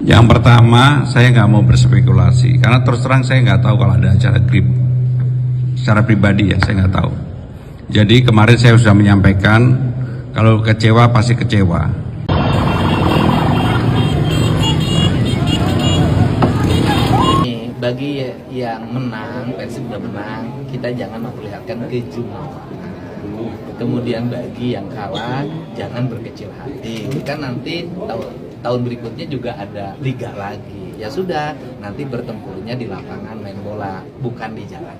Yang pertama, saya nggak mau berspekulasi karena terus terang saya nggak tahu kalau ada acara grip. Secara pribadi ya, saya nggak tahu. Jadi kemarin saya sudah menyampaikan kalau kecewa pasti kecewa. Bagi yang menang, Persib sudah menang, kita jangan memperlihatkan kejumawan. Kemudian bagi yang kalah, jangan berkecil hati. Kan nanti tahun berikutnya juga ada liga lagi. Ya sudah, nanti bertempurnya di lapangan main bola, bukan di jalan.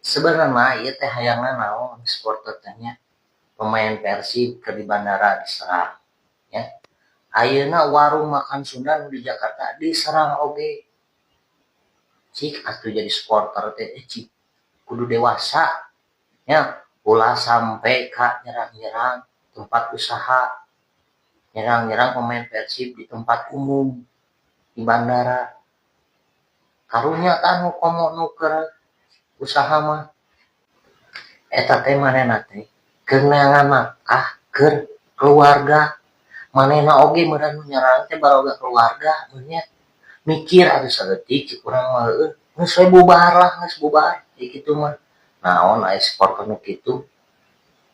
Sebenarnya ieu teh hayangna naon supporter tanya pemain Persib ke di bandara diserang ya. Ayeuna warung makan Sunda di Jakarta diserang oge. Cik atuh jadi supporter teh cik kudu dewasa ya, ulah sampai ka nyerang-nyerang tempat usaha, nyerang-nyerang pemain Persib di tempat umum di bandara. Karunya kan komo nuker usaha mah eta teh manehna teh keunangan makah keur keluarga, manehna oge meureun nyerang teh baroga keluarga nya mikir atuh saeutik cik urang mah geus we bubar lah, geus bubar kitu mah. Naon aya supporter nu kitu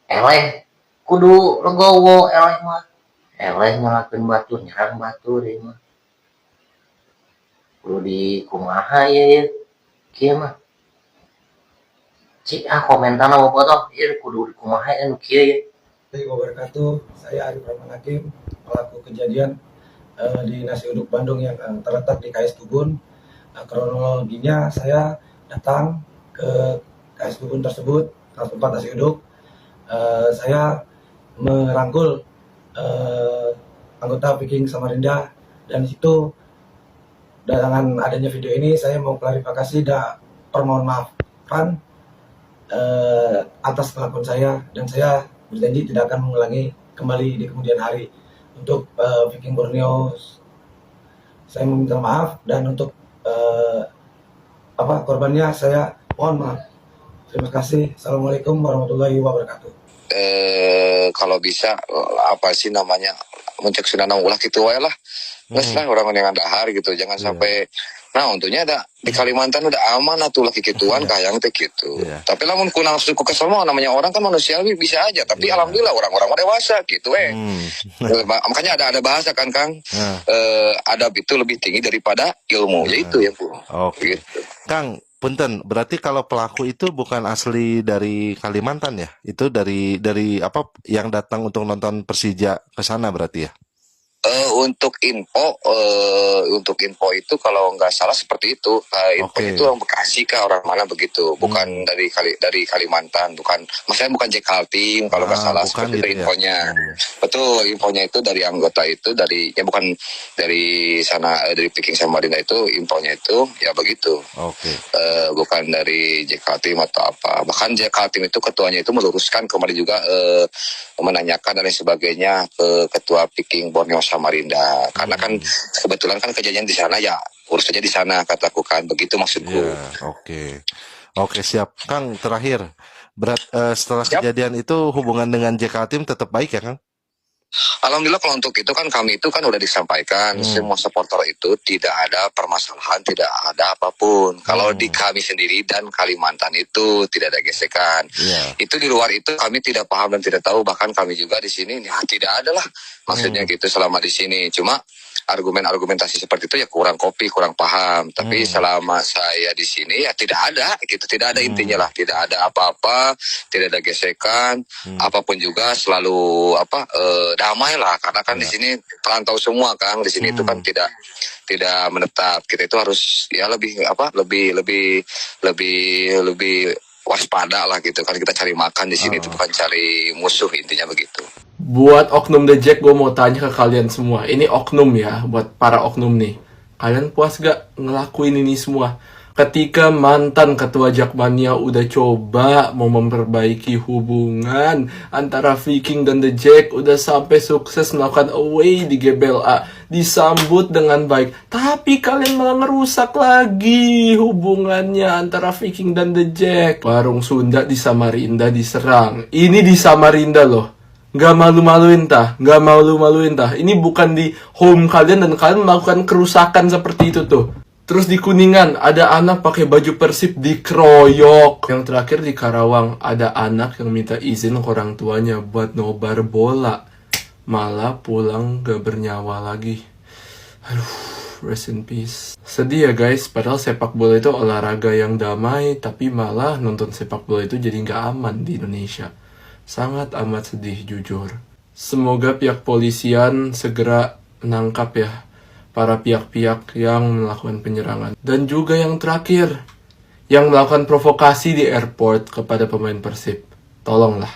eleh kudu legowo, eleh mah eleh nyalakeun batur, nyerang batur ieu mah kudu dikumaha ye kieu mah. Cik komentarna bobotoh ieu kudu dikumaha anu kieu ye. Assalamualaikum wabarakatuh. Saya Arif Rahman Hakim, pelaku kejadian di Nasi Uduk Bandung yang terletak di KS Tubun. Kronologinya saya datang ke KS Tubun tersebut, tempat Nasi Uduk. Saya merangkul anggota Viking Samarinda, dan situ dengan adanya video ini saya mau klarifikasi dan permohon maafkan atas kelakuan saya, dan saya berjanji tidak akan mengulangi kembali di kemudian hari. Untuk Viking Borneo saya meminta maaf, dan untuk korbannya saya mohon maaf. Terima kasih. Assalamualaikum warahmatullahi wabarakatuh. Kalau bisa apa sih namanya mencek sunana ulah gitu wae lah. Geus lah orang yang dahar gitu, jangan sampai. Nah, untungnya ada di Kalimantan udah aman atuh laki kituan kayang teh gitu. Tapi lamun ku nafsu ku kesel mah namanya orang kan manusiawi bisa aja, tapi alhamdulillah orang-orang mah dewasa gitu makanya ada bahasa kan Kang. Adab itu lebih tinggi daripada ilmu, yaitu ya Bu. Oke. Gitu. Kang, punten, berarti kalau pelaku itu bukan asli dari Kalimantan ya? Itu dari apa yang datang untuk nonton Persija ke sana berarti ya? Untuk info itu kalau nggak salah seperti itu. Info itu orang Bekasi kah, orang mana begitu, bukan dari Kalimantan, bukan, maksudnya bukan Jakaltim kalau nggak salah seperti gitu itu infonya. Betul, infonya itu dari anggota itu, dari ya bukan dari sana, dari Viking Samarinda itu infonya itu ya begitu. Bukan dari Jakaltim atau apa. Bahkan Jakaltim itu ketuanya itu meluruskan kemarin juga menanyakan dan lain sebagainya ke ketua Viking Borneo Samarinda, karena kan kebetulan kan kejadian di sana ya urus aja di sana kataku kan, begitu maksudku. Oke, siap Kang. Terakhir, setelah kejadian itu hubungan dengan Jakaltim tetap baik ya Kang? Alhamdulillah kalau untuk itu kan kami itu kan udah disampaikan semua supporter itu tidak ada permasalahan, tidak ada apapun. Kalau di kami sendiri dan Kalimantan itu tidak ada gesekan. Itu di luar itu kami tidak paham dan tidak tahu, bahkan kami juga di sini ya tidak ada lah maksudnya gitu selama di sini. Cuma argumentasi seperti itu ya kurang paham. Tapi selama saya di sini ya tidak ada gitu, tidak ada intinya lah, tidak ada apa-apa, tidak ada gesekan, apapun juga selalu damai lah, karena kan di sini perantau semua Kang, di sini itu kan tidak menetap. Kita itu harus ya lebih waspada lah gitu kan, kita cari makan di sini itu bukan cari musuh, intinya begitu. Buat oknum The Jack, gue mau tanya ke kalian semua. Ini oknum ya, buat para oknum nih. Kalian puas gak ngelakuin ini semua? Ketika mantan ketua Jakmania udah coba mau memperbaiki hubungan antara Viking dan The Jack, udah sampai sukses melakukan away di GBLA, disambut dengan baik, tapi kalian malah ngerusak lagi hubungannya antara Viking dan The Jack. Warung Sunda di Samarinda diserang. Ini di Samarinda loh. Nggak malu-maluin tah. Ini bukan di home kalian dan kalian melakukan kerusakan seperti itu tuh. Terus di Kuningan ada anak pakai baju Persib dikeroyok. Yang terakhir di Karawang ada anak yang minta izin ke orang tuanya buat nobar bola. Malah pulang gak bernyawa lagi. Aduh, rest in peace. Sedih ya guys, padahal sepak bola itu olahraga yang damai, tapi malah nonton sepak bola itu jadi gak aman di Indonesia. Sangat amat sedih jujur. Semoga pihak polisian segera menangkap ya para pihak-pihak yang melakukan penyerangan. Dan juga yang terakhir, yang melakukan provokasi di airport kepada pemain Persib. Tolonglah,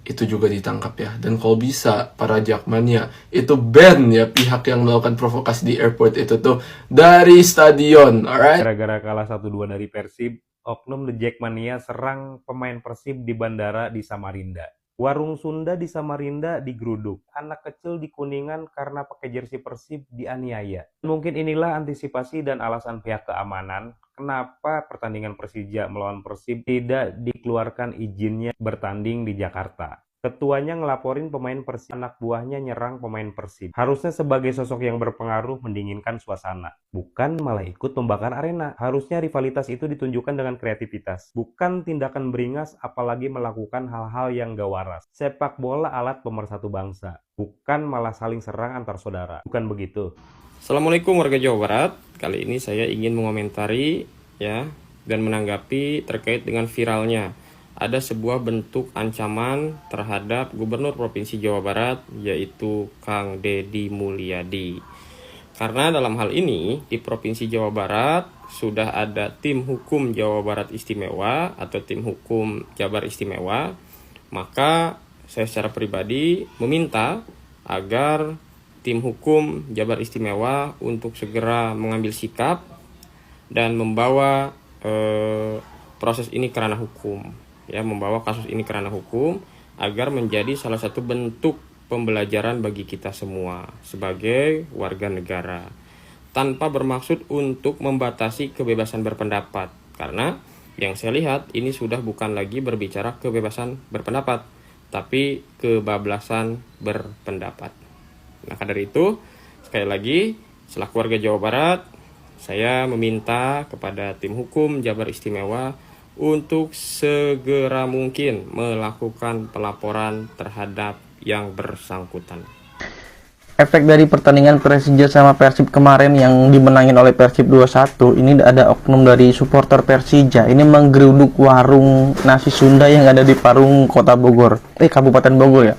itu juga ditangkap ya. Dan kalau bisa, para Jakmania, itu ban ya pihak yang melakukan provokasi di airport itu tuh dari stadion, alright? Gara-gara kalah 1-2 dari Persib, oknum The Jackmania serang pemain Persib di bandara di Samarinda. Warung Sunda di Samarinda digeruduk. Anak kecil di Kuningan karena pakai jersey Persib dianiaya. Mungkin inilah antisipasi dan alasan pihak keamanan kenapa pertandingan Persija melawan Persib tidak dikeluarkan izinnya bertanding di Jakarta. Ketuanya ngelaporin pemain Persib, anak buahnya nyerang pemain Persib. Harusnya sebagai sosok yang berpengaruh mendinginkan suasana, bukan malah ikut membakar arena. Harusnya rivalitas itu ditunjukkan dengan kreativitas, bukan tindakan beringas apalagi melakukan hal-hal yang gak waras. Sepak bola alat pemersatu bangsa, bukan malah saling serang antar saudara. Bukan begitu. Assalamualaikum warga Jawa Barat. Kali ini saya ingin mengomentari ya dan menanggapi terkait dengan viralnya ada sebuah bentuk ancaman terhadap Gubernur Provinsi Jawa Barat, yaitu Kang Deddy Mulyadi. Karena dalam hal ini, di Provinsi Jawa Barat sudah ada tim hukum Jawa Barat Istimewa atau tim hukum Jabar Istimewa, maka saya secara pribadi meminta agar tim hukum Jabar Istimewa untuk segera mengambil sikap dan membawa proses ini ke ranah hukum. Ya, membawa kasus ini ke ranah hukum agar menjadi salah satu bentuk pembelajaran bagi kita semua sebagai warga negara, tanpa bermaksud untuk membatasi kebebasan berpendapat, karena yang saya lihat ini sudah bukan lagi berbicara kebebasan berpendapat, tapi kebablasan berpendapat. Nah, dari itu sekali lagi selaku warga Jawa Barat, saya meminta kepada tim hukum Jabar Istimewa untuk segera mungkin melakukan pelaporan terhadap yang bersangkutan. Efek dari pertandingan Persija sama Persib kemarin yang dimenangin oleh Persib 2-1, ini ada oknum dari supporter Persija ini menggeruduk warung nasi Sunda yang ada di Parung Kota Bogor, Kabupaten Bogor ya.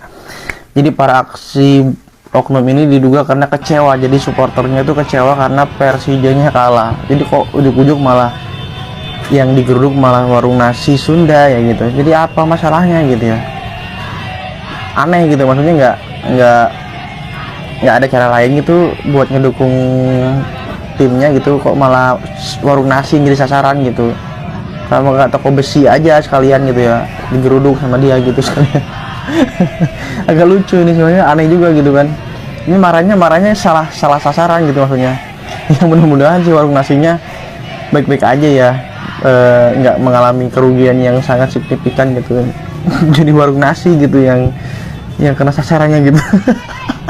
Jadi para aksi oknum ini diduga karena kecewa, jadi supporternya itu kecewa karena Persijanya kalah. Jadi kok ujuk-ujuk malah yang digeruduk malah warung nasi Sunda ya gitu. Jadi apa masalahnya gitu ya? Aneh gitu, maksudnya nggak ada cara lain gitu buat ngedukung timnya gitu, kok malah warung nasi yang jadi sasaran gitu. Kalau nggak toko besi aja sekalian gitu ya, digeruduk sama dia gitu sekalian. Agak lucu ini sebenarnya, aneh juga gitu kan. Ini marahnya salah sasaran gitu maksudnya. Yang mudah-mudahan sih warung nasinya baik-baik aja ya, nggak mengalami kerugian yang sangat signifikan gitu kan. Jadi warung nasi gitu yang kena sasarannya gitu.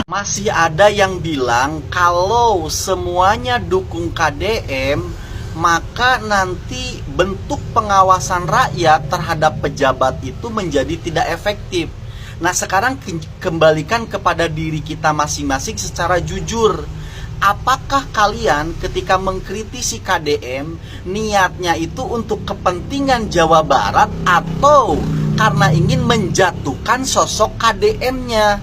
Masih ada yang bilang kalau semuanya dukung KDM, maka nanti bentuk pengawasan rakyat terhadap pejabat itu menjadi tidak efektif. Nah, sekarang kembalikan kepada diri kita masing-masing secara jujur. Apakah kalian ketika mengkritisi KDM niatnya itu untuk kepentingan Jawa Barat atau karena ingin menjatuhkan sosok KDM-nya?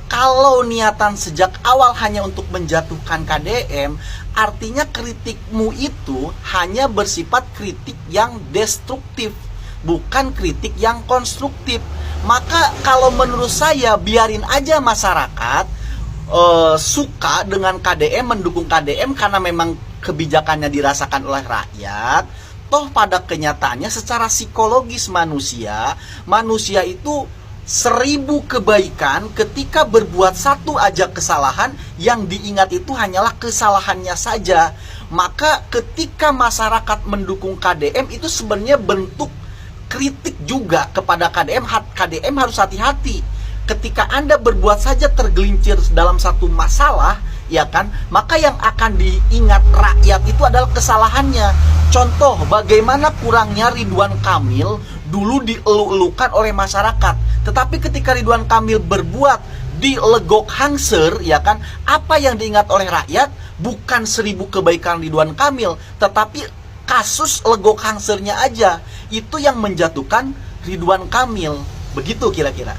Kalau niatan sejak awal hanya untuk menjatuhkan KDM, artinya kritikmu itu hanya bersifat kritik yang destruktif, bukan kritik yang konstruktif. Maka kalau menurut saya biarin aja masyarakat suka dengan KDM, mendukung KDM karena memang kebijakannya dirasakan oleh rakyat. Toh pada kenyataannya secara psikologis manusia itu 1000 kebaikan, ketika berbuat satu aja kesalahan, yang diingat itu hanyalah kesalahannya saja. Maka ketika masyarakat mendukung KDM itu sebenarnya bentuk kritik juga kepada KDM. KDM harus hati-hati. ketika Anda berbuat saja tergelincir dalam satu masalah, ya kan, maka yang akan diingat rakyat itu adalah kesalahannya. Contoh bagaimana kurangnya Ridwan Kamil dulu dielu-elukan oleh masyarakat, tetapi ketika Ridwan Kamil berbuat di Legok Hangser, ya kan, apa yang diingat oleh rakyat bukan 1000 kebaikan Ridwan Kamil, tetapi kasus Legok Hangsernya aja itu yang menjatuhkan Ridwan Kamil. Begitu kira-kira.